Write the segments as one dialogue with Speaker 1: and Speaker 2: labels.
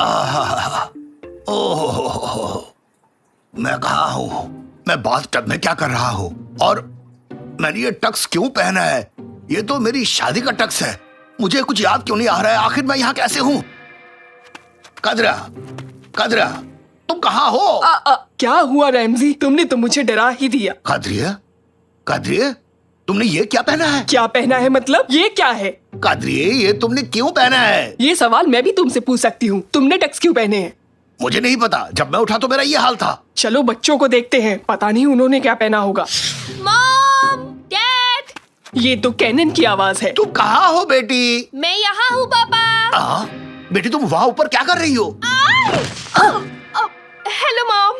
Speaker 1: ओह, मैं कहाँ हूँ? मैं बाथटब में क्या कर रहा हूँ? और मैंने ये टक्स क्यों पहना है? ये तो मेरी शादी का टक्स है। मुझे कुछ याद क्यों नहीं आ रहा है? आखिर मैं यहाँ कैसे हूँ? कदरा, कदरा, तुम कहाँ हो?
Speaker 2: क्या हुआ रैमजी? तुमने तो मुझे डरा ही दिया।
Speaker 1: कदरिया, कदरिया, तुमने ये क्या पहना है?
Speaker 2: क्या पहना है मतलब? ये क्या है?
Speaker 1: कदरिया, ये तुमने क्यों पहना है?
Speaker 2: ये सवाल मैं भी तुमसे पूछ सकती हूँ। तुमने टक्स क्यों पहने हैं?
Speaker 1: मुझे नहीं पता। जब मैं उठा तो मेरा ये हाल था।
Speaker 2: चलो बच्चों को देखते हैं, पता नहीं उन्होंने क्या पहना होगा।
Speaker 3: मॉम, डैड,
Speaker 2: ये तो कैनन की आवाज है।
Speaker 1: तुम कहाँ हो बेटी?
Speaker 3: मैं यहाँ हूँ पापा।
Speaker 1: बेटी तुम वहाँ ऊपर क्या कर रही हो?
Speaker 3: Hello mom.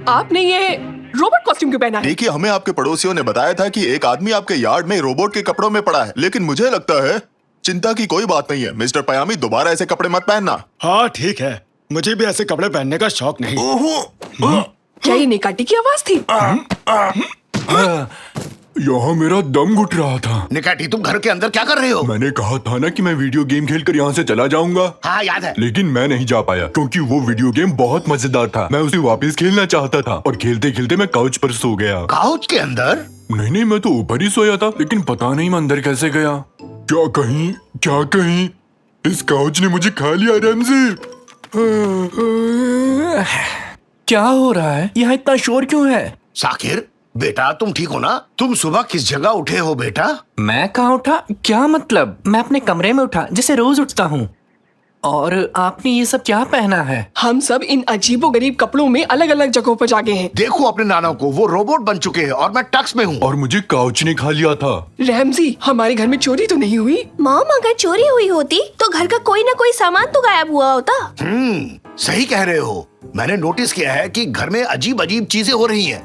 Speaker 2: आपने ये रोबोट कॉस्ट्यूम क्यों पहना है?
Speaker 4: देखिए, हमें आपके पड़ोसियों ने बताया था कि एक आदमी आपके यार्ड में रोबोट के कपड़ों में पड़ा है, लेकिन मुझे लगता है चिंता की कोई बात नहीं है। मिस्टर पयामी, दोबारा ऐसे कपड़े मत पहनना।
Speaker 5: हाँ ठीक है, मुझे भी ऐसे कपड़े पहनने का शौक नहीं।
Speaker 2: क्या ये निकाटी की आवाज थी?
Speaker 4: यहाँ मेरा दम घुट रहा था।
Speaker 1: निकाटी, तुम घर के अंदर क्या कर रहे हो?
Speaker 4: मैंने कहा था ना कि मैं वीडियो गेम खेलकर यहाँ से चला जाऊंगा।
Speaker 1: हाँ याद है।
Speaker 4: लेकिन मैं नहीं जा पाया क्योंकि वो वीडियो गेम बहुत मजेदार था। मैं उसे वापस खेलना चाहता था और खेलते खेलते मैं काउच पर सो गया।
Speaker 1: काउच के अंदर?
Speaker 4: नहीं, मैं तो ऊपर ही सोया था, लेकिन पता नहीं मैं अंदर कैसे गया। क्या कहीं इस काउच ने मुझे खा लिया रैमजी?
Speaker 6: क्या हो रहा है? यहाँ इतना शोर क्यों है?
Speaker 1: साकिर, बेटा तुम ठीक हो ना? तुम सुबह किस जगह उठे हो बेटा?
Speaker 6: मैं कहाँ उठा? क्या मतलब? मैं अपने कमरे में उठा, जैसे रोज उठता हूँ। और आपने ये सब क्या पहना है?
Speaker 2: हम सब इन अजीबोगरीब कपड़ों में अलग अलग जगहों पर जागे हैं।
Speaker 1: देखो अपने नाना को, वो रोबोट बन चुके हैं और मैं टक्स में हूँ।
Speaker 4: और मुझे काउच ने खा लिया था।
Speaker 2: रैमजी, हमारे घर में चोरी तो नहीं हुई?
Speaker 3: मॉम, अगर चोरी हुई होती तो घर का कोई ना कोई सामान तो गायब हुआ होता।
Speaker 1: सही कह रहे हो। मैंने नोटिस किया है कि घर में अजीब अजीब चीजें हो रही हैं।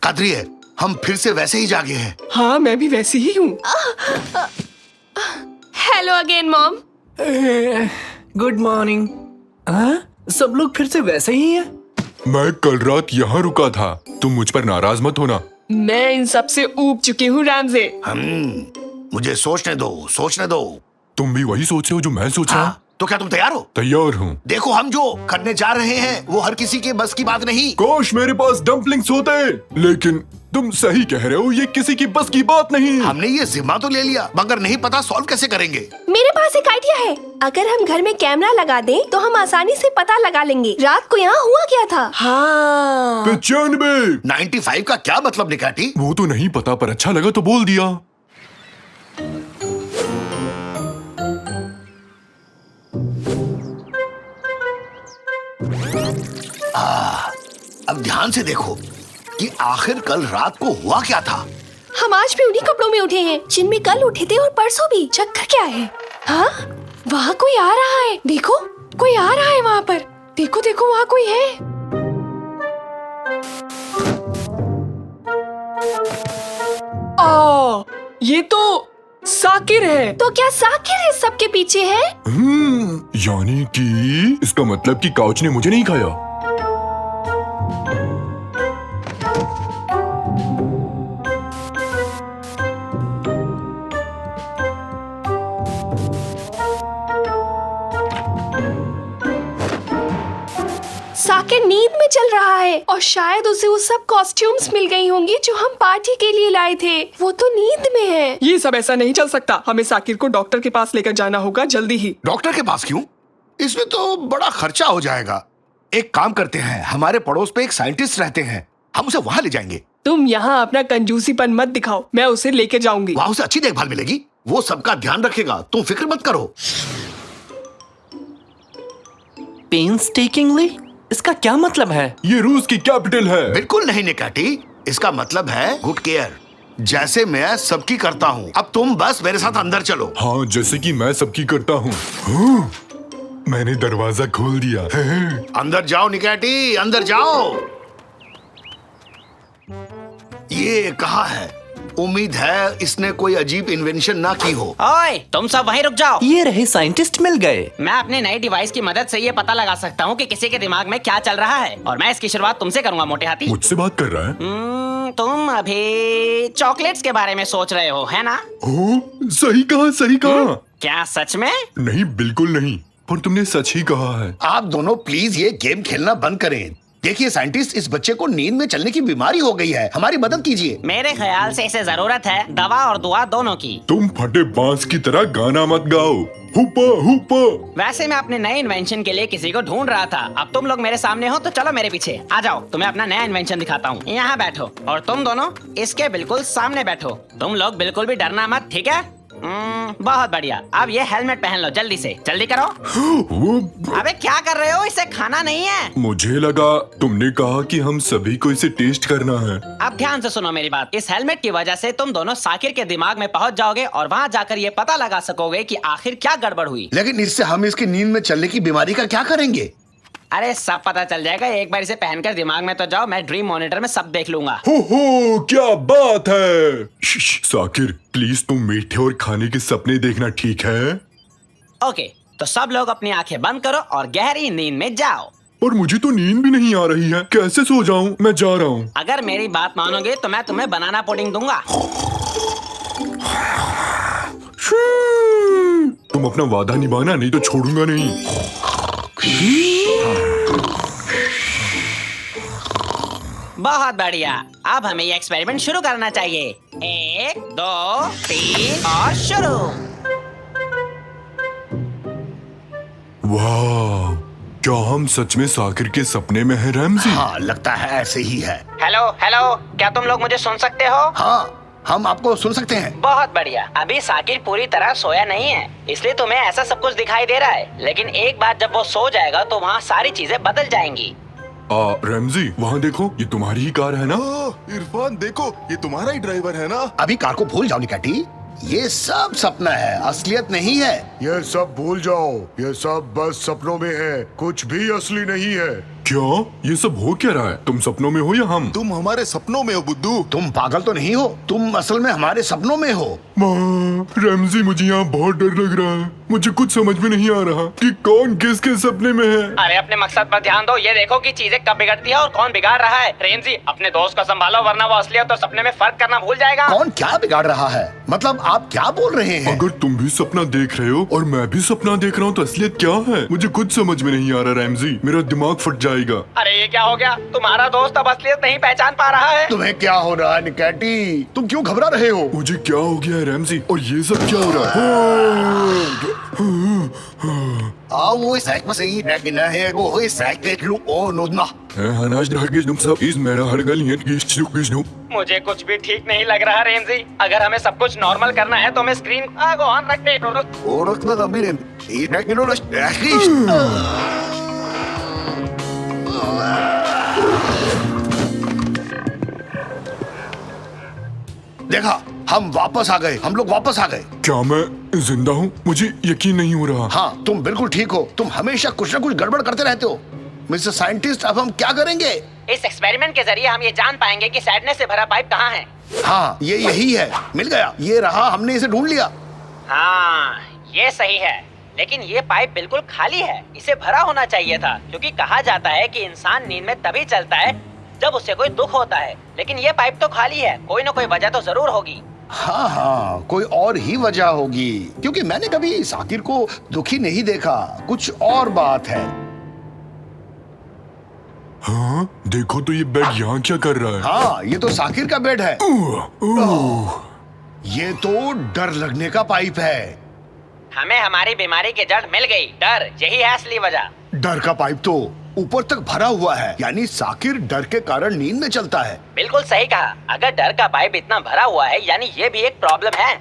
Speaker 1: कदरिए, हम फिर से वैसे ही जागे हैं।
Speaker 2: हाँ, मैं भी वैसी ही हूँ।
Speaker 3: Hello again mom.
Speaker 6: Good morning. सब लोग फिर से वैसे ही हैं?
Speaker 4: मैं कल रात यहाँ रुका था। तुम मुझ पर नाराज मत होना।
Speaker 2: मैं इन सब से ऊब चुकी हूँ रैमजे।
Speaker 1: मुझे सोचने दो।
Speaker 4: तुम भी वही सोच रहे हो जो मैं सोच रहा हूँ?
Speaker 1: तो क्या तुम तैयार हो?
Speaker 4: तैयार हूँ।
Speaker 1: देखो, हम जो करने जा रहे हैं वो हर किसी के बस की बात नहीं।
Speaker 4: काश मेरे पास डम्पलिंग्स होते, लेकिन तुम सही कह रहे हो, ये किसी की बस की बात नहीं।
Speaker 1: हमने ये जिम्मा तो ले लिया, मगर नहीं पता सॉल्व कैसे करेंगे।
Speaker 3: मेरे पास एक आइडिया है। अगर हम घर में कैमरा लगा दें तो हम आसानी से पता लगा लेंगे रात को यहाँ हुआ क्या था।
Speaker 2: हाँ।
Speaker 4: 95।
Speaker 1: 95 का क्या मतलब निकाटी?
Speaker 4: वो तो नहीं पता, पर अच्छा लगा तो बोल दिया।
Speaker 1: अब ध्यान से देखो कि आखिर कल रात को हुआ क्या था।
Speaker 3: हम आज भी उन्हीं कपड़ों में उठे हैं जिनमें कल उठे थे और परसों भी। चक्कर क्या है? हाँ, वहाँ कोई आ रहा है। देखो, कोई आ रहा है वहाँ पर। देखो देखो, वहाँ कोई है।
Speaker 2: ये तो साकिर है।
Speaker 3: तो क्या साकिर इस सब के पीछे है?
Speaker 4: यानी कि इसका मतलब कि काउच ने मुझे नहीं खाया।
Speaker 3: साकिर नींद में चल रहा है और शायद उसे वो सब कॉस्ट्यूम्स मिल गई होंगी जो हम पार्टी के लिए लाए थे। वो तो नींद में है।
Speaker 2: ये सब ऐसा नहीं चल सकता। हमें साकिर को डॉक्टर के पास लेकर जाना होगा जल्दी ही।
Speaker 1: डॉक्टर के पास क्यों? इसमें तो बड़ा खर्चा हो जाएगा। एक काम करते हैं, हमारे पड़ोस पे एक साइंटिस्ट रहते हैं, हम उसे वहाँ ले जाएंगे।
Speaker 2: तुम यहाँ अपना कंजूसीपन मत दिखाओ, मैं उसे लेके जाऊंगी।
Speaker 1: वहाँ उसे अच्छी देखभाल मिलेगी, वो सबका ध्यान रखेगा, तुम फिक्र मत करो।
Speaker 6: पेन्सटेकिंगली? इसका क्या मतलब है?
Speaker 4: ये रूस की कैपिटल है।
Speaker 1: बिल्कुल नहीं निकाटी, इसका मतलब है गुड केयर, जैसे मैं सबकी करता हूँ। अब तुम बस मेरे साथ अंदर चलो।
Speaker 4: हाँ, जैसे कि मैं सबकी करता हूँ। मैंने दरवाजा खोल दिया।
Speaker 1: अंदर जाओ निकाटी, अंदर जाओ। ये कहाँ है? उम्मीद है इसने कोई अजीब इन्वेंशन ना की हो।
Speaker 7: ओए, तुम सब वहीं रुक जाओ।
Speaker 6: ये रहे साइंटिस्ट मिल गए।
Speaker 7: मैं अपने नए डिवाइस की मदद से ये पता लगा सकता हूँ कि किसी के दिमाग में क्या चल रहा है, और मैं इसकी शुरुआत तुमसे करूंगा मोटे हाथी।
Speaker 4: मुझसे बात कर रहा है?
Speaker 7: तुम अभी चॉकलेट्स के बारे में सोच रहे हो, है ना?
Speaker 8: ओ, सही कहा, सही कहा।
Speaker 7: क्या सच में?
Speaker 8: नहीं, बिल्कुल नहीं, पर तुमने सच ही कहा है।
Speaker 1: आप दोनों प्लीज ये गेम खेलना बंद करें। देखिए साइंटिस्ट, इस बच्चे को नींद में चलने की बीमारी हो गई है, हमारी मदद कीजिए।
Speaker 7: मेरे ख्याल से इसे जरूरत है दवा और दुआ दोनों की।
Speaker 8: तुम फटे बांस की तरह गाना मत गाओ। हुप्पा हुप्पा।
Speaker 7: वैसे मैं अपने नए इन्वेंशन के लिए किसी को ढूंढ रहा था। अब तुम लोग मेरे सामने हो तो चलो मेरे पीछे आ जाओ, तुम्हें अपना नया इन्वेंशन दिखाता हूँ। यहाँ बैठो और तुम दोनों इसके बिल्कुल सामने बैठो। तुम लोग बिल्कुल भी डरना मत, ठीक है? बहुत बढ़िया। अब ये हेलमेट पहन लो, जल्दी से, जल्दी करो। अबे क्या कर रहे हो? इसे खाना नहीं है।
Speaker 8: मुझे लगा तुमने कहा कि हम सभी को इसे टेस्ट करना है।
Speaker 7: अब ध्यान से सुनो मेरी बात। इस हेलमेट की वजह से तुम दोनों साकिर के दिमाग में पहुंच जाओगे और वहां जाकर ये पता लगा सकोगे कि आखिर क्या गड़बड़ हुई।
Speaker 1: लेकिन इससे हम इसकी नींद में चलने की बीमारी का क्या करेंगे?
Speaker 7: अरे सब पता चल जाएगा। एक बार इसे पहनकर दिमाग में तो जाओ, मैं ड्रीम मॉनिटर में सब देख लूंगा।
Speaker 8: हो, क्या बात है। साकिर, प्लीज तुम मीठे और खाने के सपने देखना, ठीक है?
Speaker 7: ओके, तो सब लोग अपनी आंखें बंद करो और गहरी नींद में जाओ।
Speaker 8: पर मुझे तो नींद भी नहीं आ रही है, कैसे सो जाऊं? मैं जा रहा हूँ।
Speaker 7: अगर मेरी बात मानोगे तो मैं तुम्हें बनाना पुडिंग दूंगा।
Speaker 8: तुम अपना वादा निभाना, नहीं तो छोड़ूंगा नहीं।
Speaker 7: बहुत बढ़िया। अब हमें ये एक्सपेरिमेंट शुरू करना चाहिए। 1 2 3 और शुरू।
Speaker 8: वाह, क्या हम सच में साकिर के सपने में हैं, रैमजी?
Speaker 1: हाँ, लगता है ऐसे ही है।
Speaker 7: हेलो हेलो, क्या तुम लोग मुझे सुन सकते हो?
Speaker 1: हाँ, हम आपको सुन सकते हैं।
Speaker 7: बहुत बढ़िया। अभी साकिर पूरी तरह सोया नहीं है, इसलिए तुम्हें ऐसा सब कुछ दिखाई दे रहा है। लेकिन एक बार जब वो सो जाएगा तो वहाँ सारी चीजें बदल जाएंगी।
Speaker 8: रैमजी, वहाँ देखो, ये तुम्हारी ही कार है ना?
Speaker 4: इरफान देखो, ये तुम्हारा ही ड्राइवर है ना?
Speaker 1: अभी कार को भूल जाओ निकैटी, ये सब सपना है, असलियत नहीं है।
Speaker 9: ये सब भूल जाओ, ये सब बस सपनों में है, कुछ भी असली नहीं है।
Speaker 8: क्या? ये सब हो क्या रहा है? तुम सपनों में हो या हम?
Speaker 4: तुम हमारे सपनों में हो बुद्धू।
Speaker 1: तुम पागल तो नहीं हो? तुम असल में हमारे सपनों में हो।
Speaker 8: माँ, रैमजी, मुझे यहाँ बहुत डर लग रहा है। मुझे कुछ समझ में नहीं आ रहा कि कौन किसके सपने में है।
Speaker 7: अरे अपने मकसद पर ध्यान दो। ये देखो कि चीजें कब बिगड़ती है और कौन बिगाड़ रहा है। रेमजी, अपने दोस्त को संभालो, वरना वो असलियत और सपने में फर्क करना भूल जाएगा।
Speaker 1: कौन क्या बिगाड़ रहा है? मतलब आप क्या बोल रहे हैं?
Speaker 8: अगर तुम भी सपना देख रहे हो और मैं भी सपना देख रहा हूँ तो असलियत क्या है? मुझे कुछ समझ में नहीं आ रहा रैमजी, मेरा दिमाग फट जाएगा।
Speaker 7: अरे ये क्या हो गया? तुम्हारा दोस्त अब असलियत नहीं पहचान पा रहा है।
Speaker 1: तुम्हें क्या हो रहा है निकैटी? तुम क्यों घबरा रहे हो?
Speaker 8: मुझे क्या हो गया है रैमजी, और ये सब क्या हो रहा है?
Speaker 7: मुझे कुछ भी ठीक नहीं लग रहा रेमजी। अगर हमें सब कुछ नॉर्मल करना है तो हमें स्क्रीन ऑन रखने
Speaker 1: देखा, हम वापस आ गए, हम लोग वापस आ गए।
Speaker 8: क्या मैं जिंदा हूँ? मुझे यकीन नहीं हो रहा।
Speaker 1: हाँ, तुम बिल्कुल ठीक हो। तुम हमेशा कुछ न कुछ गड़बड़ करते रहते हो। मिस्टर साइंटिस्ट, अब हम क्या करेंगे?
Speaker 7: इस एक्सपेरिमेंट के जरिए हम ये जान पाएंगे कि सैडनेस से भरा पाइप कहाँ है।
Speaker 1: हाँ, ये यही है। मिल गया, ये रहा, हमने इसे ढूंढ लिया।
Speaker 7: हाँ, ये सही है। लेकिन ये पाइप बिल्कुल खाली है। इसे भरा होना चाहिए था, क्योंकि कहा जाता है कि इंसान नींद में तभी चलता है जब उसे कोई दुख होता है। लेकिन ये पाइप तो खाली है, कोई न कोई वजह तो जरूर होगी।
Speaker 1: हाँ हाँ, कोई और ही वजह होगी, क्योंकि मैंने कभी साकिर को दुखी नहीं देखा। कुछ और बात है।
Speaker 8: हाँ, देखो तो ये बेड यहाँ क्या कर रहा है?
Speaker 1: हाँ, ये तो साकिर का बेड है। ये तो डर लगने का पाइप है।
Speaker 7: हमें हमारी बीमारी की जड़ मिल गई, डर। यही है असली वजह।
Speaker 1: डर का पाइप तो ऊपर तक भरा हुआ है, यानी साकिर डर के कारण नींद में चलता है।
Speaker 7: बिल्कुल सही कहा। अगर डर का पाइप इतना भरा हुआ है, यानी ये भी एक प्रॉब्लम है।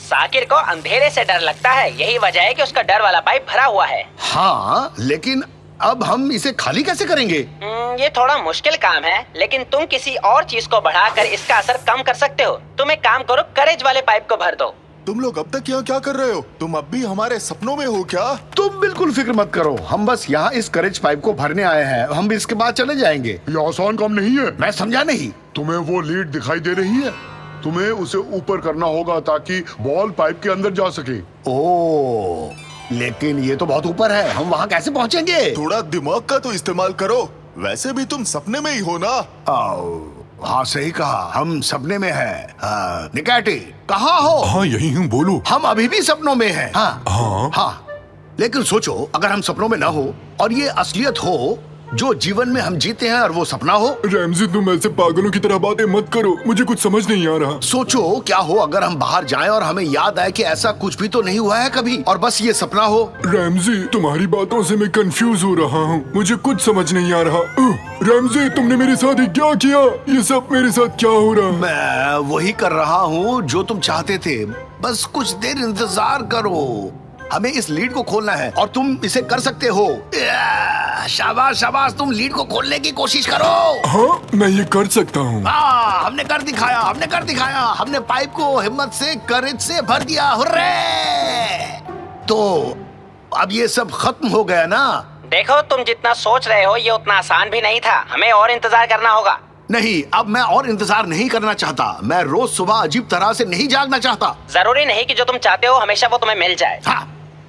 Speaker 7: साकिर को अंधेरे से डर लगता है, यही वजह है कि उसका डर वाला पाइप भरा हुआ है।
Speaker 1: हाँ, लेकिन अब हम इसे खाली कैसे करेंगे?
Speaker 7: ये थोड़ा मुश्किल काम है, लेकिन तुम किसी और चीज को बढ़ाकर इसका असर कम कर सकते हो। तुम एक काम करो, करेज वाले पाइप को भर दो।
Speaker 4: तुम लोग अब तक यहाँ क्या कर रहे हो? तुम अब भी हमारे सपनों में हो क्या?
Speaker 1: तुम बिल्कुल फिक्र मत करो, हम बस यहाँ इस करेज पाइप को भरने आए हैं। हम भी इसके बाद चले जाएंगे।
Speaker 9: ये आसान काम नहीं है।
Speaker 1: मैं समझा नहीं।
Speaker 9: तुम्हें वो लीड दिखाई दे रही है? तुम्हें उसे ऊपर करना होगा ताकि बॉल पाइप के अंदर जा सके।
Speaker 1: ओह, लेकिन ये तो बहुत ऊपर है, हम वहाँ कैसे पहुँचेंगे?
Speaker 4: थोड़ा दिमाग का तो इस्तेमाल करो। वैसे भी तुम सपने में ही हो ना?
Speaker 1: हाँ सही कहा, हम सपने में हैं। निकैटी कहाँ हो?
Speaker 8: हाँ यही हूँ, बोलो।
Speaker 1: हम अभी भी सपनों में हैं। हाँ
Speaker 8: हाँ
Speaker 1: हाँ, लेकिन सोचो अगर हम सपनों में ना हो और ये असलियत हो जो जीवन में हम जीते हैं और वो सपना हो।
Speaker 8: रैमजी तुम ऐसे पागलों की तरह बातें मत करो, मुझे कुछ समझ नहीं आ रहा।
Speaker 1: सोचो क्या हो अगर हम बाहर जाएं और हमें याद आए कि ऐसा कुछ भी तो नहीं हुआ है कभी और बस ये सपना हो।
Speaker 8: रैमजी तुम्हारी बातों से मैं कंफ्यूज हो रहा हूँ, मुझे कुछ समझ नहीं आ रहा। रैमजी तुमने मेरे साथ ही क्या किया? ये सब मेरे साथ क्या हो रहा है?
Speaker 1: मैं वही कर रहा हूँ जो तुम चाहते थे, बस कुछ देर इंतजार करो। हमें इस लीड को खोलना है और तुम इसे कर सकते हो। शाबाश शाबाश, तुम लीड को खोलने की कोशिश करो।
Speaker 8: हाँ मैं ये कर सकता हूँ।
Speaker 1: हमने कर दिखाया, हमने कर दिखाया। हमने पाइप को हिम्मत से, करेज से भर दिया। हुर्रे! तो अब ये सब खत्म हो गया ना?
Speaker 7: देखो तुम जितना सोच रहे हो ये उतना आसान भी नहीं था, हमें और इंतजार करना होगा।
Speaker 1: नहीं, अब मैं और इंतजार नहीं करना चाहता। मैं रोज सुबह अजीब तरह से नहीं जागना चाहता।
Speaker 7: जरूरी नहीं कि जो तुम चाहते हो हमेशा वो तुम्हें मिल जाए।
Speaker 1: हाँ,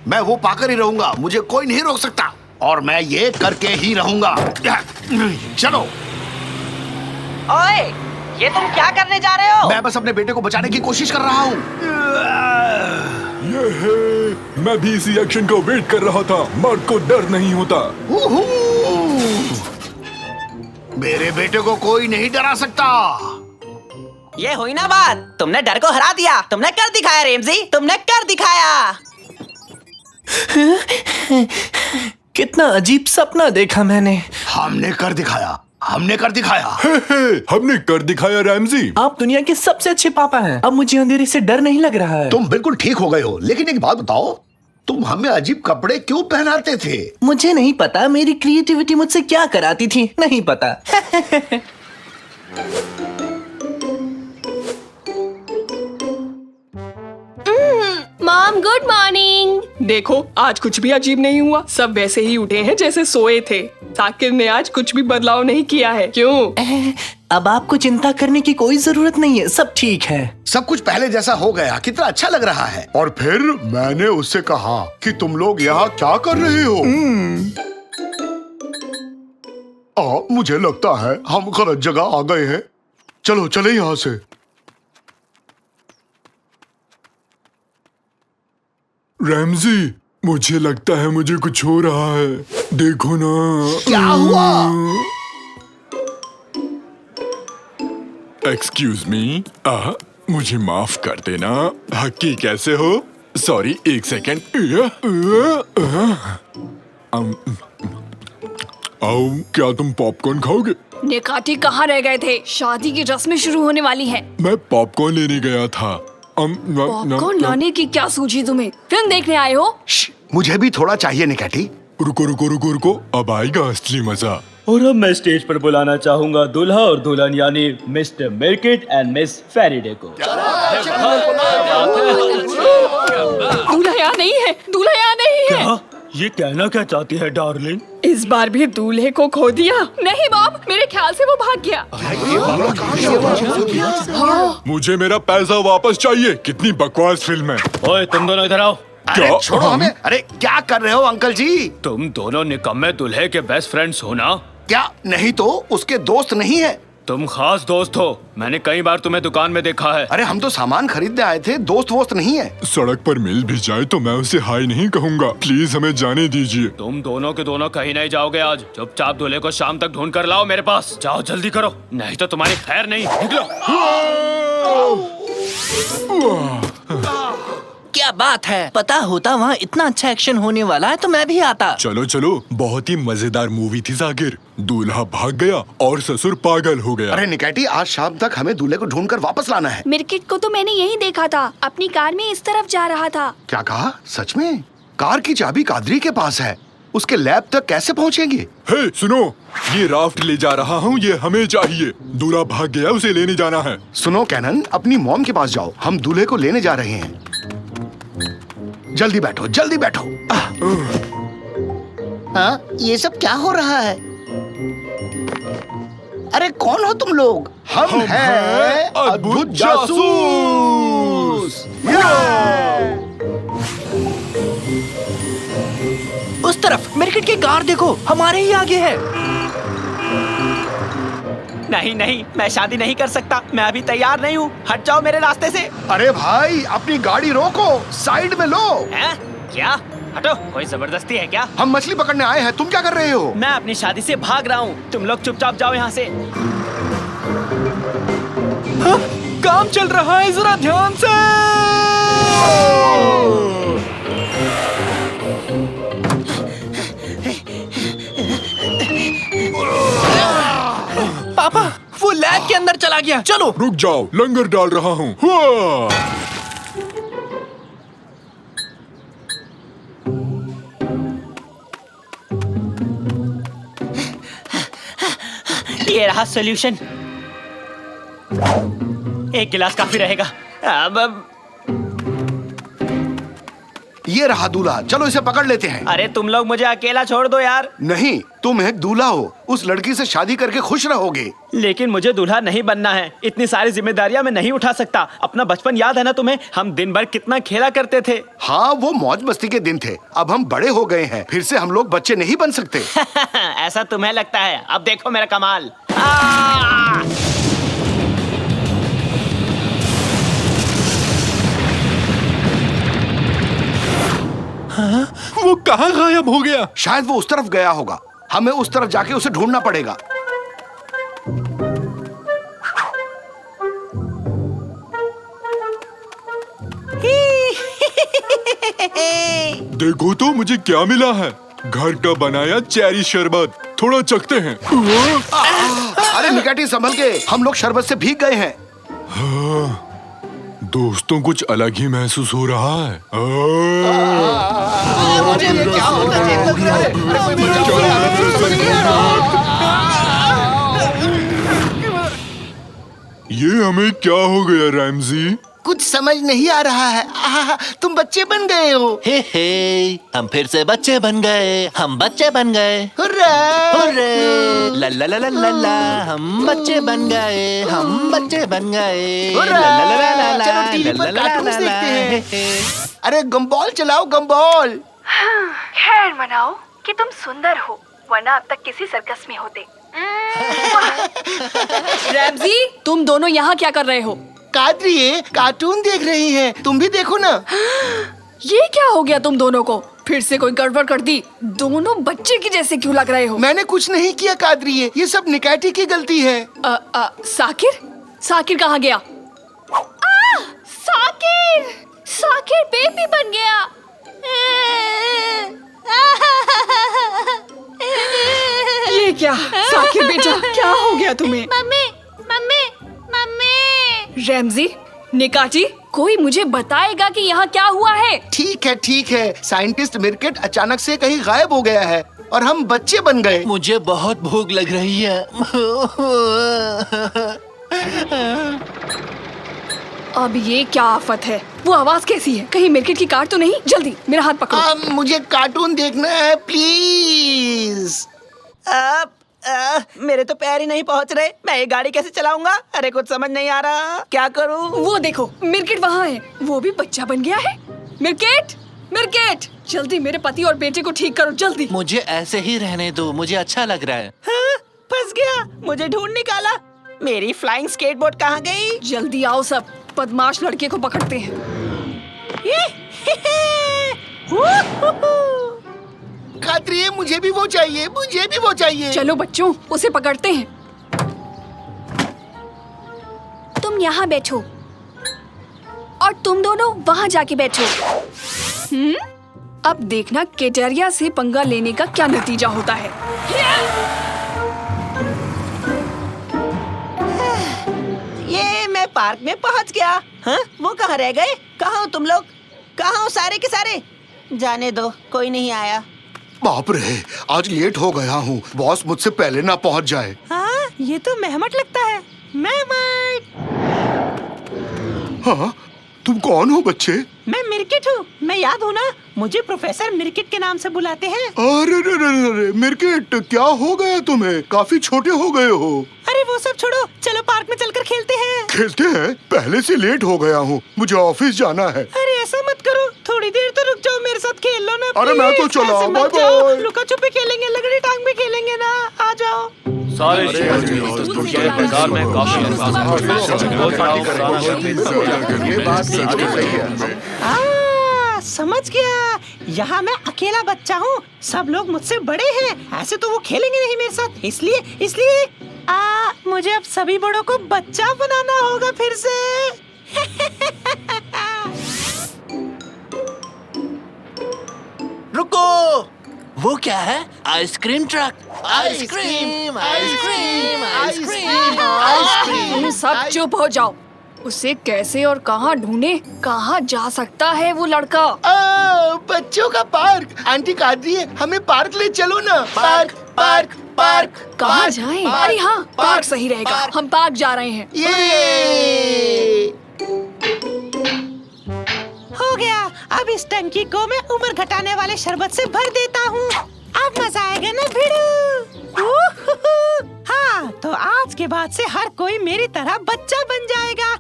Speaker 1: मैं वो पाकर ही रहूंगा, मुझे कोई नहीं रोक सकता और मैं ये करके ही रहूंगा। चलो।
Speaker 7: ओए, ये तुम क्या करने जा रहे हो?
Speaker 1: मैं बस अपने बेटे को बचाने की कोशिश कर रहा हूँ।
Speaker 8: मैं भी इसी एक्शन को वेट कर रहा था। मर्द को डर नहीं होता।
Speaker 1: मेरे बेटे को कोई नहीं डरा सकता।
Speaker 7: ये हुई ना बात, तुमने डर को हरा दिया, तुमने कर दिखाया रैमजी, तुमने कर दिखाया।
Speaker 6: कितना अजीब सपना देखा मैंने।
Speaker 1: हमने कर दिखाया, हमने कर दिखाया।
Speaker 8: हमने कर दिखाया रैमजी।
Speaker 6: आप दुनिया के सबसे अच्छे पापा हैं। अब मुझे अंधेरे से डर नहीं लग रहा है।
Speaker 1: तुम बिल्कुल ठीक हो गए हो, लेकिन एक बात बताओ, तुम हमें अजीब कपड़े क्यों पहनाते थे?
Speaker 6: मुझे नहीं पता, मेरी क्रिएटिविटी मुझसे क्या कराती थी, नहीं पता।
Speaker 3: Mom good morning.
Speaker 2: देखो आज कुछ भी अजीब नहीं हुआ, सब वैसे ही उठे हैं जैसे सोए थे। साकिर ने आज कुछ भी बदलाव नहीं किया है। क्यों?
Speaker 6: अब आपको चिंता करने की कोई जरूरत नहीं है, सब ठीक है।
Speaker 1: सब कुछ पहले जैसा हो गया, कितना अच्छा लग रहा है।
Speaker 9: और फिर मैंने उससे कहा कि तुम लोग यहाँ क्या कर रहे हो? मुझे लगता है हम गलत जगह आ गए हैं। चलो चले यहाँ से।
Speaker 8: रैमजी मुझे लगता है मुझे कुछ हो रहा है, देखो ना।
Speaker 1: क्या हुआ?
Speaker 8: एक्सक्यूज मी, मुझे माफ कर देना। हक्की कैसे हो? सॉरी, एक सेकेंड। क्या तुम पॉपकॉर्न खाओगे?
Speaker 3: निकाटी कहाँ रह गए थे? शादी की रस्में शुरू होने वाली है।
Speaker 8: मैं पॉपकॉर्न लेने गया था।
Speaker 3: पॉपकॉर्न लाने की क्या सूझी तुम्हें? फिल्म देखने आए हो?
Speaker 1: मुझे भी थोड़ा चाहिए निकैटी।
Speaker 8: रुको रुको रुको रुको, अब आएगा असली मजा।
Speaker 10: और अब मैं स्टेज पर बुलाना चाहूंगा दूल्हा और दुल्हन यानी मिस्टर मिर्किट एंड मिस फेरिडे को।
Speaker 3: दूल्हा यहाँ नहीं है, दूल्हा यहाँ नहीं है।
Speaker 10: क्या? ये कहना क्या चाहती है डार्लिंग?
Speaker 2: इस बार भी दूल्हे को खो दिया।
Speaker 3: नहीं बॉब, मेरे ख्याल से वो भाग गया।
Speaker 8: मुझे मेरा पैसा वापस चाहिए। कितनी बकवास फिल्म है।
Speaker 10: ओए तुम दोनों इधर आओ।
Speaker 1: अरे छोड़ो हमें। अरे क्या कर रहे हो अंकल जी?
Speaker 10: तुम दोनों निकम्मे दूल्हे के बेस्ट फ्रेंड्स हो ना?
Speaker 1: क्या नहीं तो उसके दोस्त नहीं है?
Speaker 10: तुम खास दोस्त हो, मैंने कई बार तुम्हें दुकान में देखा है।
Speaker 1: अरे हम तो सामान खरीदने आए थे, दोस्त वोस्त नहीं है।
Speaker 8: सड़क पर मिल भी जाए तो मैं उसे हाय नहीं कहूँगा। प्लीज हमें जाने दीजिए।
Speaker 10: तुम दोनों के दोनों कहीं नहीं जाओगे आज। चुपचाप दूल्हे को शाम तक ढूंढ कर लाओ मेरे पास। जाओ जल्दी करो, नहीं तो तुम्हारी खैर नहीं। निकलो।
Speaker 6: क्या बात है, पता होता वहाँ इतना अच्छा एक्शन होने वाला है तो मैं भी आता।
Speaker 8: चलो चलो, बहुत ही मजेदार मूवी थी जाकिर। दूल्हा भाग गया और ससुर पागल हो गया।
Speaker 1: अरे निकैटी, आज शाम तक हमें दूल्हे को ढूंढकर वापस लाना है।
Speaker 3: मिर्किट को तो मैंने यही देखा था, अपनी कार में इस तरफ जा रहा था।
Speaker 1: क्या कहा? सच में? कार की चाबी कादरी के पास है, उसके लैब तक कैसे पहुँचेंगे?
Speaker 8: हे सुनो, ये राफ्ट ले जा रहा हूँ, ये हमें चाहिए। दूल्हा भाग गया, उसे लेने जाना है।
Speaker 1: सुनो कैनन, अपनी मॉम के पास जाओ, हम दूल्हे को लेने जा रहे हैं। जल्दी बैठो, जल्दी बैठो।
Speaker 11: ये सब क्या हो रहा है? अरे कौन हो तुम लोग?
Speaker 1: हम हैं अद्भुत जासूस।
Speaker 6: उस तरफ मिर्किट की कार देखो, हमारे ही आगे है।
Speaker 7: नहीं नहीं, मैं शादी नहीं कर सकता। मैं अभी तैयार नहीं हूँ। हट जाओ मेरे रास्ते से।
Speaker 1: अरे भाई, अपनी गाड़ी रोको, साइड में लो।
Speaker 7: हैं? क्या? हटो, कोई जबरदस्ती है क्या?
Speaker 1: हम मछली पकड़ने आए हैं, तुम क्या कर रहे हो?
Speaker 7: मैं अपनी शादी से भाग रहा हूँ। तुम लोग चुपचाप जाओ यहाँ से।
Speaker 6: हाँ, काम चल रहा है, जरा ध्यान से। पापा, वो लैब के अंदर चला गया। चलो
Speaker 8: रुक जाओ, लंगर डाल रहा हूँ। हुआ!
Speaker 7: ये रहा सॉल्यूशन। एक गिलास काफी रहेगा। अब
Speaker 1: ये रहा दूल्हा, चलो इसे पकड़ लेते हैं।
Speaker 7: अरे तुम लोग मुझे अकेला छोड़ दो यार।
Speaker 1: नहीं, तुम एक दूल्हा हो, उस लड़की से शादी करके खुश रहोगे।
Speaker 7: लेकिन मुझे दूल्हा नहीं बनना है। इतनी सारी जिम्मेदारियां मैं नहीं उठा सकता। अपना बचपन याद है ना तुम्हें? हम दिन भर कितना खेला करते थे।
Speaker 1: हाँ, वो मौज मस्ती के दिन थे। अब हम बड़े हो गए हैं, फिर से हम लोग बच्चे नहीं बन सकते।
Speaker 7: ऐसा तुम्हें लगता है? अब देखो मेरा कमाल।
Speaker 8: हाँ? वो कहाँ गायब हो गया?
Speaker 1: शायद वो उस तरफ गया होगा। हमें उस तरफ जाके उसे ढूंढना पड़ेगा।
Speaker 8: देखो तो मुझे क्या मिला है। घर का बनाया चेरी शरबत, थोड़ा चखते हैं।
Speaker 1: अरे निकाटी, संभल के, हम लोग शरबत से भीग गए हैं।
Speaker 8: हाँ, दोस्तों कुछ अलग ही महसूस हो रहा है। ये हमें क्या हो गया रैमजी?
Speaker 11: कुछ समझ नहीं आ रहा है। तुम बच्चे बन गए हो।
Speaker 12: हे हम फिर से बच्चे बन गए। हम बच्चे बन गए।
Speaker 11: हुर्रा!
Speaker 12: हुर्रे! ला ला ला ला ला ला, हम बच्चे बन गए। हम बच्चे बन गए।
Speaker 11: हुर्रा!
Speaker 12: ला ला ला ला ला,
Speaker 11: चलो टीवी
Speaker 12: ला
Speaker 11: पर
Speaker 12: ला ला
Speaker 11: कार्टून्स
Speaker 12: ला,
Speaker 11: देखते हैं। अरे गम्बॉल चलाओ, गम्बॉल।
Speaker 3: खैर मनाओ कि तुम सुंदर हो, वरना अब तक किसी सर्कस में होते। रैमजी, तुम दोनों यहाँ क्या कर रहे हो?
Speaker 11: कादरी, कार्टून देख रही हैं। तुम भी देखो ना।
Speaker 3: ये क्या हो गया तुम दोनों को? फिर से कोई गड़बड़ कर दी? दोनों बच्चे की जैसे क्यों लग रहे हो?
Speaker 11: मैंने कुछ नहीं किया कादरी, ये सब निकाटी की गलती है।
Speaker 3: साकिर? साकिर कहाँ गया? साकिर! साकिर बेबी बन गया। ये क्या? साकिर बेटा, क्या हो गया तुम्हें?
Speaker 13: Mummy, mummy, mummy.
Speaker 3: रैमजी, निकाटी, कोई मुझे बताएगा कि यहाँ क्या हुआ है?
Speaker 11: ठीक है। साइंटिस्ट मिर्केट अचानक से कहीं गायब हो गया है और हम बच्चे बन गए।
Speaker 12: मुझे बहुत भूख लग रही है।
Speaker 3: अब ये क्या आफत है? वो आवाज कैसी है? कहीं मिर्केट की कार तो नहीं? जल्दी मेरा हाथ पकड़ो।
Speaker 11: मुझे कार्टून देखना है, प्लीज।
Speaker 7: मेरे तो पैर ही नहीं पहुंच रहे। मैं ये गाड़ी कैसे चलाऊंगा? अरे कुछ समझ नहीं आ रहा, क्या करूं?
Speaker 3: वो देखो, मिर्केट वहाँ है। वो भी बच्चा बन गया है। मिर्केट, मिर्केट, जल्दी मेरे पति और बेटे को ठीक करो, जल्दी।
Speaker 12: मुझे ऐसे ही रहने दो, मुझे अच्छा लग रहा है।
Speaker 7: हाँ, फंस गया। मुझे ढूंढ निकाला। मेरी फ्लाइंग स्केटबोर्ड कहाँ गई?
Speaker 3: जल्दी आओ सब, बदमाश लड़के को पकड़ते हैं।
Speaker 11: कादरी, मुझे भी वो चाहिए, मुझे भी वो चाहिए।
Speaker 3: चलो बच्चों, उसे पकड़ते हैं।
Speaker 13: तुम यहाँ बैठो
Speaker 3: और तुम दोनों वहाँ जाके बैठो। अब देखना केटेरिया से पंगा लेने का क्या नतीजा होता है।
Speaker 7: ये मैं पार्क में पहुँच गया। हाँ, वो कहाँ रह गए? कहाँ हो तुम लोग? कहाँ हो सारे के सारे? जाने दो, कोई नहीं आया।
Speaker 1: बाप रे, आज लेट हो गया हूँ। बॉस मुझसे पहले ना पहुँच जाए।
Speaker 7: हाँ, ये तो मेहमट लगता है। मेहमट।
Speaker 1: हाँ, तुम कौन हो बच्चे?
Speaker 7: मैं मिर्किट हूँ। मैं याद हूँ ना? मुझे प्रोफेसर मिर्किट के नाम से बुलाते हैं।
Speaker 1: अरे मिर्किट, क्या हो गया तुम्हें? काफी छोटे हो गए हो।
Speaker 7: अरे वो सब छोड़ो, चलो पार्क में चलकर खेलते हैं।
Speaker 1: खेलते हैं? पहले से लेट हो गया हूँ, मुझे ऑफिस जाना है।
Speaker 7: अरे ऐसा मत करो, थोड़ी देर तो रुक जाओ, मेरे साथ खेल लो ना
Speaker 9: अरे मैं तो चला, बाय बाय।
Speaker 7: लुका छुपी खेलेंगे, लगड़ी टांग भी खेलेंगे ना, आ जाओ।
Speaker 10: सारे बेकार में काफी
Speaker 11: ये बात सही है।
Speaker 7: समझ गया, यहाँ मैं अकेला बच्चा हूँ, सब लोग मुझसे बड़े हैं, ऐसे तो वो खेलेंगे नहीं मेरे साथ, इसलिए मुझे अब सभी बड़ों को बच्चा बनाना होगा फिर से।
Speaker 12: रुको, वो क्या है? Ice cream truck. Ice cream, ice cream, ice cream, ice cream.
Speaker 3: तुम सब चुप हो जाओ। उसे कैसे और कहाँ ढूंढे? कहाँ जा सकता है वो लड़का?
Speaker 11: बच्चों का पार्क। आंटी कादरी है, हमें पार्क ले चलो ना। Park, park, park.
Speaker 3: कहाँ जाएं? अरे हाँ, पार्क सही रहेगा। हम पार्क जा रहे हैं।
Speaker 11: ये
Speaker 7: हो गया, अब इस टंकी को मैं उम्र घटाने वाले शरबत से भर देता हूँ। अब मजा आएगा ना भिड़ू। हाँ, तो आज के बाद से हर कोई मेरी तरह बच्चा बन जाएगा।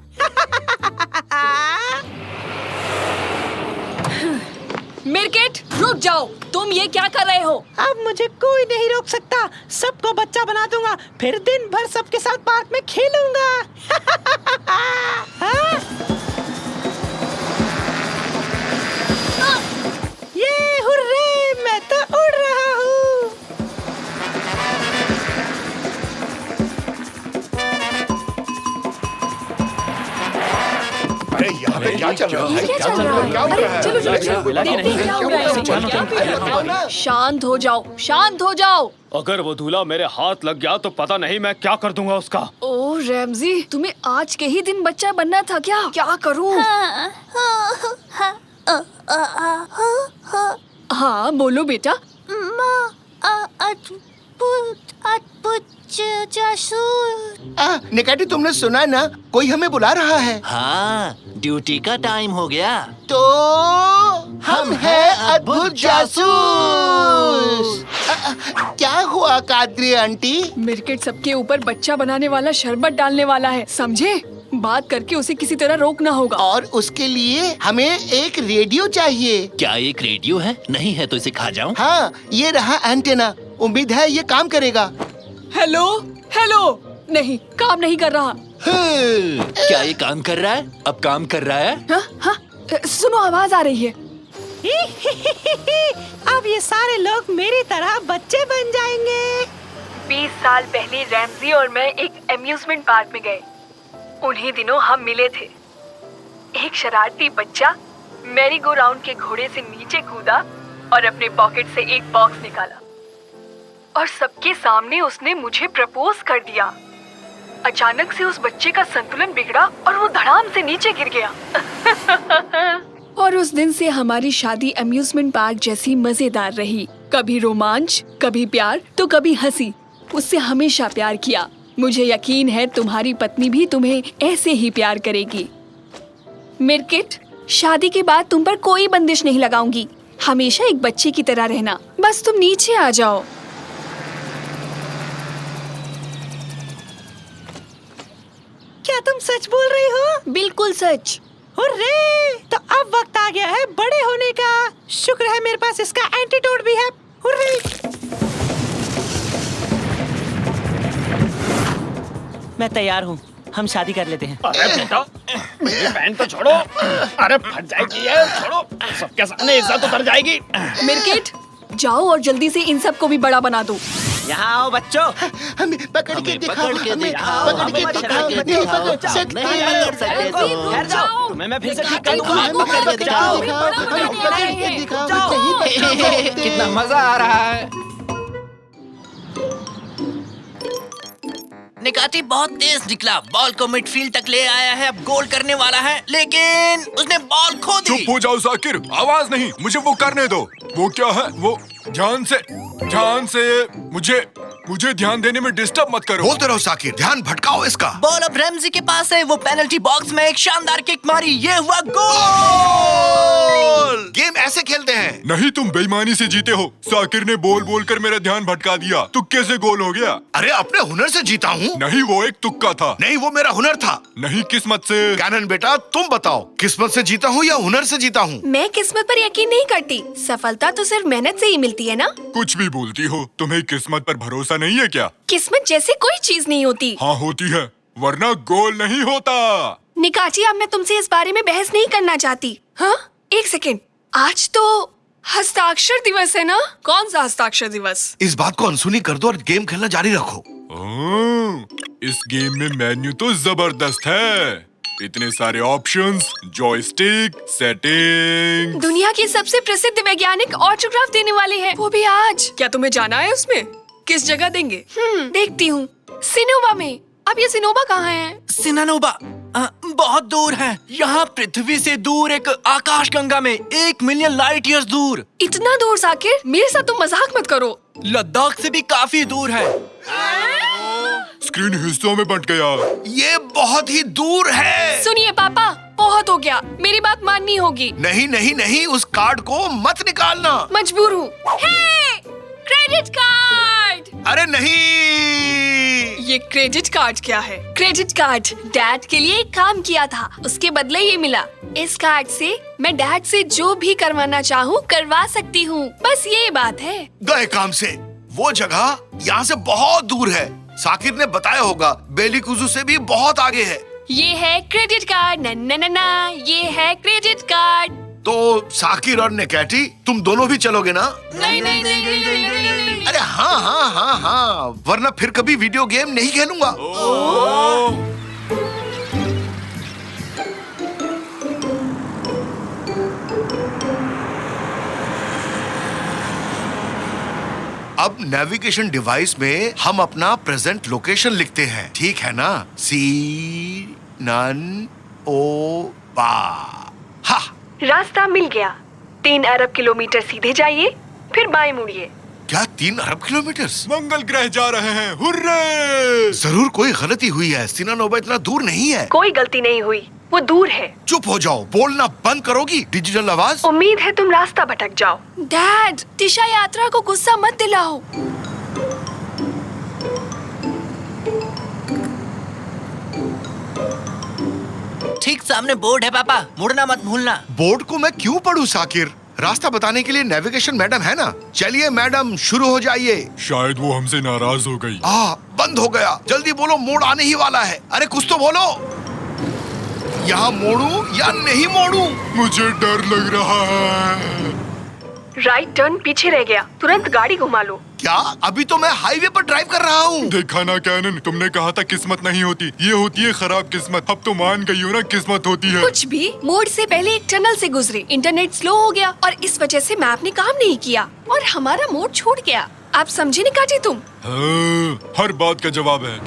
Speaker 3: मिर्केट, रुक जाओ। तुम ये क्या कर रहे हो?
Speaker 7: अब मुझे कोई नहीं रोक सकता, सबको बच्चा बना दूंगा, फिर दिन भर सबके साथ पार्क में खेलूंगा। हाँ? ये हुर्रे, मैं तो उड़ रहा हूँ।
Speaker 1: अरे यहाँ पे क्या चल रहा है?
Speaker 3: क्या चल रहा है? अरे चलो चलो चलो, देखते हैं क्या हो रहा है। शांत हो जाओ, शांत हो जाओ।
Speaker 10: अगर वो दूल्हा मेरे हाथ लग गया तो पता नहीं मैं क्या कर दूंगा उसका।
Speaker 3: ओह रैमजी, तुम्हें आज के ही दिन बच्चा बनना था क्या? क्या करूं? हाँ बोलो बेटा।
Speaker 11: निकाटी, तुमने सुना ना, कोई हमें बुला रहा है।
Speaker 12: हाँ, ड्यूटी का टाइम हो गया।
Speaker 11: तो हम हैं अद्भुत जासूस। क्या हुआ कादरी आंटी?
Speaker 3: मिर्केट सबके ऊपर बच्चा बनाने वाला शरबत डालने वाला है, समझे? बात करके उसे किसी तरह रोकना होगा।
Speaker 11: और उसके लिए हमें एक रेडियो चाहिए।
Speaker 12: क्या एक रेडियो है? नहीं है तो इसे खा जाऊं?
Speaker 11: हाँ, ये रहा एंटेना, उम्मीद है ये काम करेगा।
Speaker 3: हेलो हेलो, नहीं, काम नहीं कर रहा।
Speaker 12: क्या ये काम कर रहा है? अब काम कर रहा है?
Speaker 3: हाँ हाँ, सुनो, आवाज आ रही है।
Speaker 7: अब ये सारे लोग मेरी तरह बच्चे बन जाएंगे।
Speaker 3: 20 साल पहले रैमजी और मैं एक एम्यूजमेंट पार्क में गए। उन्हीं दिनों हम मिले थे। एक शरारती बच्चा मैरी गो राउंड के घोड़े से नीचे कूदा और अपने पॉकेट से एक बॉक्स निकाला और सबके सामने उसने मुझे प्रपोज कर दिया। अचानक से उस बच्चे का संतुलन बिगड़ा और वो धड़ाम से नीचे गिर गया। और उस दिन से हमारी शादी अम्यूजमेंट पार्क जैसी मजेदार रही। कभी रोमांच, कभी प्यार, तो कभी हंसी। उससे हमेशा प्यार किया। मुझे यकीन है तुम्हारी पत्नी भी तुम्हें ऐसे ही प्यार करेगी। मिर्केट, शादी के बाद तुम पर कोई बंदिश नहीं लगाऊंगी। हमेशा एक बच्चे की तरह रहना। बस तुम नीचे आ जाओ।
Speaker 7: क्या तुम सच बोल रही हो?
Speaker 3: बिल्कुल सच।
Speaker 7: हुर्रे! तो अब वक्त आ गया है बड़े होने का। शुक्र है मेरे पास इसका एंटीडोट भी है। हुर्रे! मैं तैयार हूँ, हम शादी कर लेते हैं।
Speaker 10: अरे बेटा, मेरी बहन तो छोड़ो। अरे फट जाएगी ये, छोड़ो। सबके सामने इज्जत उतर जाएगी।
Speaker 3: मिर्केट, जाओ और जल्दी से इन सबको भी बड़ा बना दो।
Speaker 7: यहाँ आओ बच्चों।
Speaker 11: हमें पकड़ के दिखाओ,
Speaker 12: पकड़ के
Speaker 11: हमें
Speaker 12: दिखाओ,
Speaker 11: पकड़ के
Speaker 12: हमें
Speaker 11: दिखाओ,
Speaker 12: पकड़ के
Speaker 11: नहीं
Speaker 12: दिखाओ।
Speaker 11: पकड़ सकते।
Speaker 12: नहीं पकड़ सकते तो।
Speaker 7: ठहर जाओ, तुम्हें मैं फिर से ठीक कर दूंगा।
Speaker 11: हमें पकड़ के दिखाओ, हमें पकड़ के दिखाओ, नहीं पकड़ सकते।
Speaker 6: कितना मजा आ रहा है।
Speaker 12: निकाती बहुत तेज निकला, बॉल को मिडफील्ड तक ले आया है, अब गोल करने वाला है, लेकिन उसने बॉल खो दी।
Speaker 8: चुप हो जाओ साकिर, आवाज नहीं, मुझे वो करने दो। वो क्या है? वो ध्यान से मुझे ध्यान देने में डिस्टर्ब मत करो।
Speaker 1: बोलते रहो साकिर, ध्यान भटकाओ इसका।
Speaker 12: बॉल अब रैमजी के पास है, वो पेनल्टी बॉक्स में एक शानदार किक मारी, ये हुआ गोल।
Speaker 1: गोल। गेम ऐसे खेलते हैं।
Speaker 8: नहीं, तुम बेईमानी से जीते हो। साकिर ने बोल बोल कर मेरा ध्यान भटका दिया। तुक्के से गोल हो गया।
Speaker 1: अरे अपने हुनर से जीता हूँ।
Speaker 8: नहीं, वो एक तुक्का था।
Speaker 1: नहीं, वो मेरा हुनर था।
Speaker 8: नहीं, किस्मत से।
Speaker 1: कैनन बेटा, तुम बताओ, किस्मत से जीता हूँ या हुनर से जीता हूँ?
Speaker 13: मैं किस्मत पर यकीन नहीं करती। सफलता तो सिर्फ मेहनत से ही मिलती है ना।
Speaker 8: कुछ भी बोलती हो। तुम्हें किस्मत पर भरोसा नहीं है क्या?
Speaker 13: किस्मत जैसी कोई चीज नहीं होती।
Speaker 8: हाँ होती है, वरना गोल नहीं होता।
Speaker 13: निकाची, अब मैं तुमसे इस बारे में बहस नहीं करना चाहती। हाँ, एक सेकेंड। आज तो हस्ताक्षर दिवस है ना?
Speaker 2: कौन सा हस्ताक्षर दिवस?
Speaker 1: इस बात को अनसुनी कर दो और गेम खेलना जारी रखो।
Speaker 8: इस गेम में मेन्यू तो जबरदस्त है। इतने सारे ऑप्शंस, जॉयस्टिक, सेटिंग।
Speaker 13: दुनिया के सबसे प्रसिद्ध वैज्ञानिक ऑटोग्राफ देने वाले हैं, वो भी आज।
Speaker 2: क्या तुम्हें जाना है उसमें? किस जगह देंगे?
Speaker 13: देखती हूँ। सिनोवा में। अब ये सिनोवा कहाँ है?
Speaker 6: सिनानोबा बहुत दूर है। यहाँ पृथ्वी से दूर एक आकाशगंगा में 1 मिलियन लाइट ईयर्स दूर।
Speaker 13: इतना दूर साकिर? मेरे साथ तुम मजाक मत करो।
Speaker 6: लद्दाख से भी काफी दूर है।
Speaker 8: स्क्रीन हिस्सों में बंट गया।
Speaker 1: ये बहुत ही दूर है।
Speaker 13: सुनिए पापा, बहुत हो गया। मेरी बात माननी होगी।
Speaker 1: नहीं नहीं नहीं, उस कार्ड को मत निकालना।
Speaker 13: मजबूर हूँ। Credit card.
Speaker 1: अरे नहीं,
Speaker 2: ये क्रेडिट कार्ड क्या है?
Speaker 13: क्रेडिट कार्ड डैड के लिए एक काम किया था, उसके बदले ये मिला। इस कार्ड से मैं डैड से जो भी करवाना चाहूँ करवा सकती हूँ। बस ये बात है।
Speaker 1: गए काम से। वो जगह यहाँ से बहुत दूर है। साकिर ने बताया होगा, बेलीकुजू से भी बहुत आगे है।
Speaker 13: ये है क्रेडिट कार्ड। ना, ये है क्रेडिट कार्ड।
Speaker 1: तो साकिर और नेकाटी, तुम दोनों भी चलोगे ना?
Speaker 13: नहीं।
Speaker 1: अरे हाँ, वरना फिर कभी वीडियो गेम नहीं खेलूंगा। अब नेविगेशन डिवाइस में हम अपना प्रेजेंट लोकेशन लिखते हैं, ठीक है ना? सिनोबा। हाँ,
Speaker 3: रास्ता मिल गया। 3 अरब किलोमीटर सीधे जाइए, फिर बाएं मुड़िए।
Speaker 1: क्या 3 अरब किलोमीटर?
Speaker 8: मंगल ग्रह जा रहे हैं। हुर्रे!
Speaker 1: जरूर कोई गलती हुई है। सिनानोबा इतना दूर नहीं है।
Speaker 3: कोई गलती नहीं हुई, वो दूर है।
Speaker 1: चुप हो जाओ, बोलना बंद करोगी? डिजिटल आवाज।
Speaker 3: उम्मीद है तुम रास्ता भटक जाओ।
Speaker 13: डैड, दिशा यात्रा को गुस्सा मत दिलाओ।
Speaker 6: ठीक सामने बोर्ड है पापा, मुड़ना मत भूलना।
Speaker 1: बोर्ड को मैं क्यों पढूं साकिर? रास्ता बताने के लिए नेविगेशन मैडम है ना। चलिए मैडम, शुरू हो जाइए।
Speaker 8: शायद वो हमसे नाराज हो गई।
Speaker 1: बंद हो गया। जल्दी बोलो, मोड़ आने ही वाला है। अरे कुछ तो बोलो। यहाँ मोड़ूं या नहीं मोड़ूं?
Speaker 8: मुझे डर लग रहा है।
Speaker 3: राइट टर्न पीछे रह गया, तुरंत गाड़ी घुमा लो।
Speaker 1: क्या? अभी तो मैं हाईवे पर ड्राइव कर रहा हूँ।
Speaker 8: देखा ना कैनन, तुमने कहा था किस्मत नहीं होती, ये होती है खराब किस्मत। अब तो मान गई हो ना, किस्मत होती है।
Speaker 13: कुछ भी। मोड़ से पहले एक टनल से गुजरे, इंटरनेट स्लो हो गया और इस वजह से मैप ने काम नहीं किया और हमारा मोड़ छूट गया। आप समझे निकाटी तुम?
Speaker 8: हाँ, हर बात का जवाब है।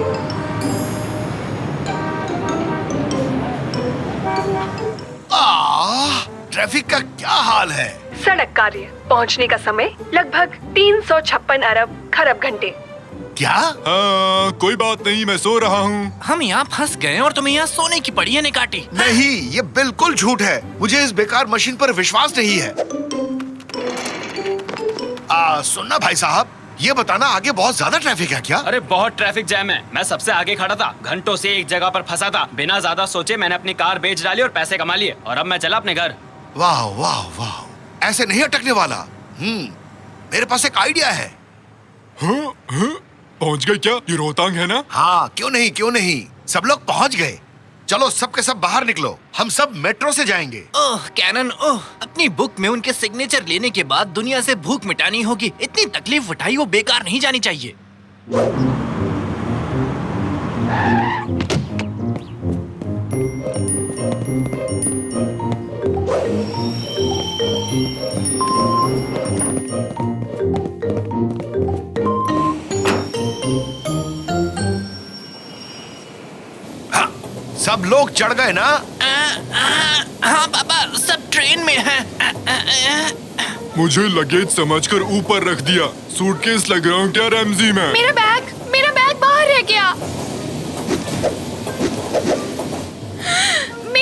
Speaker 1: ट्रैफिक का क्या हाल है?
Speaker 3: सड़क कार्य पहुंचने का समय लगभग 356 अरब खरब घंटे।
Speaker 1: क्या?
Speaker 8: कोई बात नहीं, मैं सो रहा हूँ।
Speaker 6: हम यहाँ फंस गए और तुम्हें यहाँ सोने की पड़ी है निकाटी।
Speaker 1: नहीं, ये बिल्कुल झूठ है। मुझे इस बेकार मशीन पर विश्वास नहीं है। सुनना भाई साहब, ये बताना आगे बहुत ज्यादा ट्रैफिक है क्या?
Speaker 10: अरे बहुत ट्रैफिक जैम है। मैं सबसे आगे खड़ा था, घंटों से एक जगह पर फंसा था। बिना ज्यादा सोचे मैंने अपनी कार बेच डाली और पैसे कमा लिए और अब मैं चला अपने घर।
Speaker 1: वाह वाह वाह, ऐसे नहीं अटकने वाला। मेरे पास एक आइडिया है।
Speaker 8: पहुंच गए क्या? ये रोहतांग है ना?
Speaker 1: हाँ, क्यों नहीं। सब लोग पहुंच गए। चलो सब के सब बाहर निकलो, हम सब मेट्रो से जाएंगे।
Speaker 6: ओह कैनन, ओह, अपनी बुक में उनके सिग्नेचर लेने के बाद दुनिया से भूख मिटानी होगी। इतनी तकलीफ उठाई वो बेकार नहीं जानी चाहिए।
Speaker 1: सब लोग चढ़ गए ना?
Speaker 6: हाँ पापा, सब ट्रेन में हैं।
Speaker 8: मुझे लगेज समझकर ऊपर रख दिया। सूटकेस लग रहा हूँ क्या रैमजी में?
Speaker 13: मेरा बैग बाहर रह गया।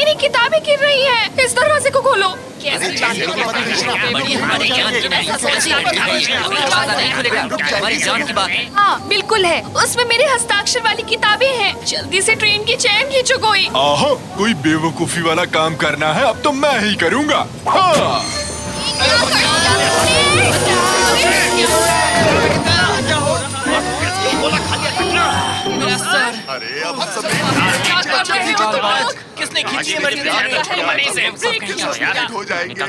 Speaker 13: मेरी किताबें गिर रही हैं। इस दरवाजे को खोलो। कैसी
Speaker 6: हमारी जान की बात है।
Speaker 13: हाँ बिल्कुल है, उसमें मेरे हस्ताक्षर वाली किताबें हैं। जल्दी से ट्रेन की चैन खींचो कोई।
Speaker 8: आहा, कोई बेवकूफी वाला काम करना है अब तो मैं ही करूँगा। हाँ।
Speaker 4: अरे अब हम सब
Speaker 6: किसने खींची है?
Speaker 4: हो जाएंगे।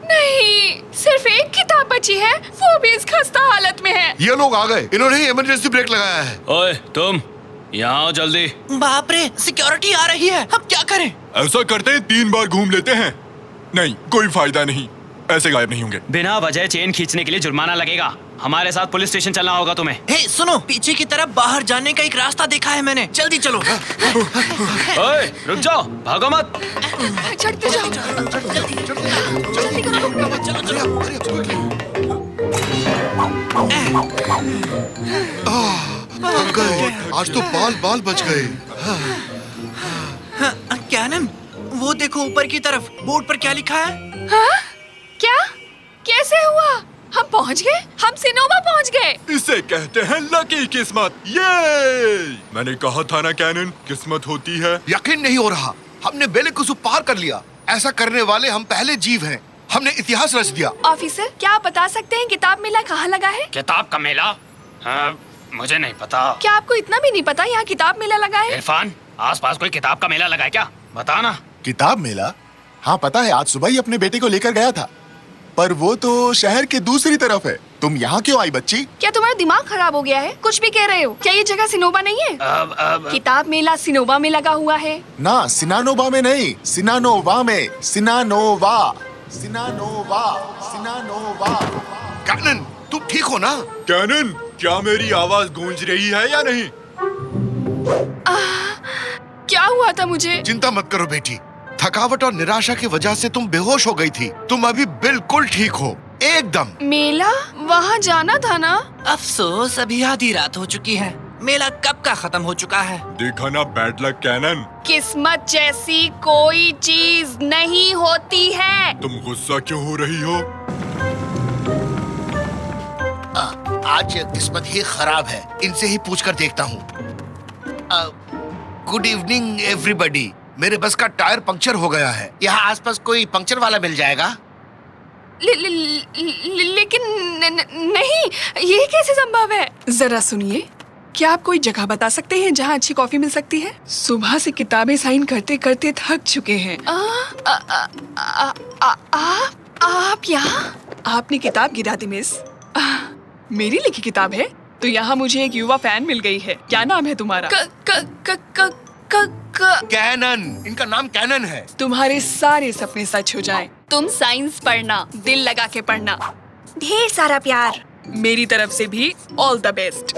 Speaker 3: नहीं, सिर्फ एक किताब बची है, वो भी इस खस्ता हालत में है।
Speaker 9: ये लोग आ गए, इन्होंने ही इमरजेंसी ब्रेक लगाया है।
Speaker 10: ओए तुम यहाँ आओ जल्दी।
Speaker 6: बाप रे, सिक्योरिटी आ रही है, अब क्या करें?
Speaker 8: ऐसा करते हैं 3 बार घूम लेते हैं। नहीं, कोई फायदा नहीं, ऐसे गायब नहीं होंगे।
Speaker 10: बिना वजह चेन खींचने के लिए जुर्माना लगेगा। हमारे साथ पुलिस स्टेशन चलना होगा तुम्हें।
Speaker 6: हे सुनो, पीछे की तरफ बाहर जाने का एक रास्ता देखा है मैंने, जल्दी चलो।
Speaker 10: ओए रुक जाओ, भागो मत।
Speaker 3: चढ़ते जाओ।
Speaker 9: थक गए, आज तो बाल बाल बच गए।
Speaker 6: कैनन, वो देखो ऊपर की तरफ, बोर्ड पर क्या लिखा है?
Speaker 3: हाँ? क्या? कैसे हुआ? हम पहुंच गए, हम सिनोवा पहुंच गए।
Speaker 8: इसे कहते हैं लकी किस्मत। ये मैंने कहा था ना कैनन, किस्मत होती है।
Speaker 1: यकीन नहीं हो रहा, हमने बेलिकुसु पार कर लिया। ऐसा करने वाले हम पहले जीव हैं। हमने इतिहास रच दिया।
Speaker 13: ऑफिसर, क्या आप बता सकते हैं किताब मेला कहाँ लगा है?
Speaker 10: किताब का मेला? हाँ, मुझे नहीं पता।
Speaker 13: क्या आपको इतना भी नहीं पता यहाँ किताब मेला लगा है?
Speaker 10: इरफान, आसपास कोई किताब का मेला लगा है क्या? बता ना।
Speaker 4: किताब मेला? हाँ पता है, आज सुबह ही अपने बेटे को लेकर गया था, पर वो तो शहर के दूसरी तरफ है। तुम यहाँ क्यों आई बच्ची?
Speaker 13: क्या तुम्हारा दिमाग खराब हो गया है? कुछ भी कह रहे हो। क्या ये जगह सिनोवा नहीं है? किताब मेला सिनोवा में लगा हुआ है।
Speaker 4: ना, सिनानोवा में नहीं, सिनानोवा में। सिनानोवा, सिनानोवा, सिनानोवा।
Speaker 1: कैनन, तुम ठीक हो ना?
Speaker 8: कैनन, क्या मेरी आवाज गूंज रही है या नहीं?
Speaker 13: क्या हुआ था मुझे?
Speaker 1: चिंता मत करो बेटी, थकावट और निराशा की वजह से तुम बेहोश हो गई थी। तुम अभी बिल्कुल ठीक हो, एकदम।
Speaker 13: मेला? वहाँ जाना था ना?
Speaker 6: अफसोस, अभी आधी रात हो चुकी है। मेला कब का खत्म हो चुका है।
Speaker 8: देखा ना, बैड लक कैनन।
Speaker 13: किस्मत जैसी कोई चीज नहीं होती है।
Speaker 8: तुम गुस्सा क्यों हो रही हो?
Speaker 1: आज किस्मत ही खराब है, इनसे ही पूछकर देखता हूँ। Good evening everybody. मेरे बस का टायर पंक्चर हो गया है। यहाँ आसपास कोई पंक्चर वाला मिल जाएगा?
Speaker 13: लेकिन नहीं, ये कैसे संभव है?
Speaker 2: जरा सुनिए, क्या आप कोई जगह बता सकते हैं जहाँ अच्छी कॉफी मिल सकती है? सुबह से किताबें साइन करते करते थक चुके हैं।
Speaker 13: आप यहाँ?
Speaker 2: आपने किताब गिरा दी मिस। मेरी लिखी किताब है? तो यहाँ मुझे एक युवा फैन मिल गई है। क्या नाम है तुम्हारा?
Speaker 1: कैनन, इनका नाम कैनन है।
Speaker 2: तुम्हारे सारे सपने सच हो जाएं।
Speaker 13: तुम साइंस पढ़ना, दिल लगा के पढ़ना।
Speaker 3: ढेर सारा प्यार।
Speaker 2: मेरी तरफ से भी ऑल द बेस्ट।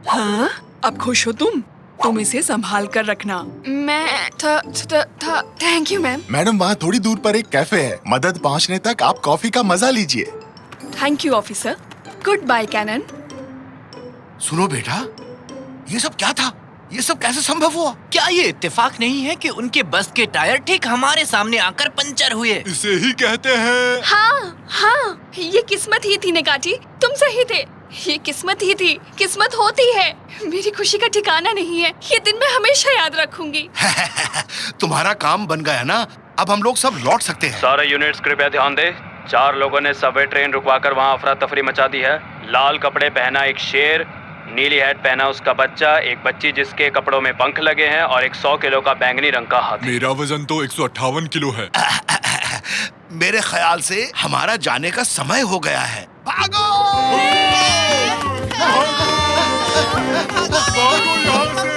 Speaker 2: हाँ, अब खुश हो तुम इसे संभाल कर रखना।
Speaker 13: मैं थैंक यू मैम।
Speaker 4: मैडम, वहाँ थोड़ी दूर पर एक कैफे है, मदद पहुँचने तक आप कॉफी का मजा लीजिए।
Speaker 2: Thank you officer. Goodbye Cannon.
Speaker 1: सुनो बेटा, ये सब क्या था? ये सब कैसे संभव हुआ?
Speaker 6: क्या ये इत्तेफाक नहीं है कि उनके बस के टायर ठीक हमारे सामने आकर पंचर हुए?
Speaker 8: इसे ही कहते हैं।
Speaker 13: हाँ, ये किस्मत ही थी नेकाची, तुम सही थे। ये किस्मत ही थी, किस्मत होती है। मेरी खुशी का ठिकाना नहीं है, ये दिन मैं हमेशा याद रखूंगी।
Speaker 1: तुम्हारा काम बन गया ना, अब हम लोग सब लौट सकते हैं।
Speaker 10: सारे यूनिट्स कृपया ध्यान दे। 4 लोगों ने सबवे ट्रेन रुकवाकर वहाँ अफरा तफरी मचा दी है। लाल कपड़े पहना एक शेर, नीली हैट पहना उसका बच्चा, एक बच्ची जिसके कपड़ों में पंख लगे हैं और एक 100 किलो का बैंगनी रंग का हाथी।
Speaker 8: मेरा वजन तो 158 किलो है।
Speaker 1: मेरे ख्याल से हमारा जाने का समय हो गया है। भागो!
Speaker 8: भागो यहाँ से।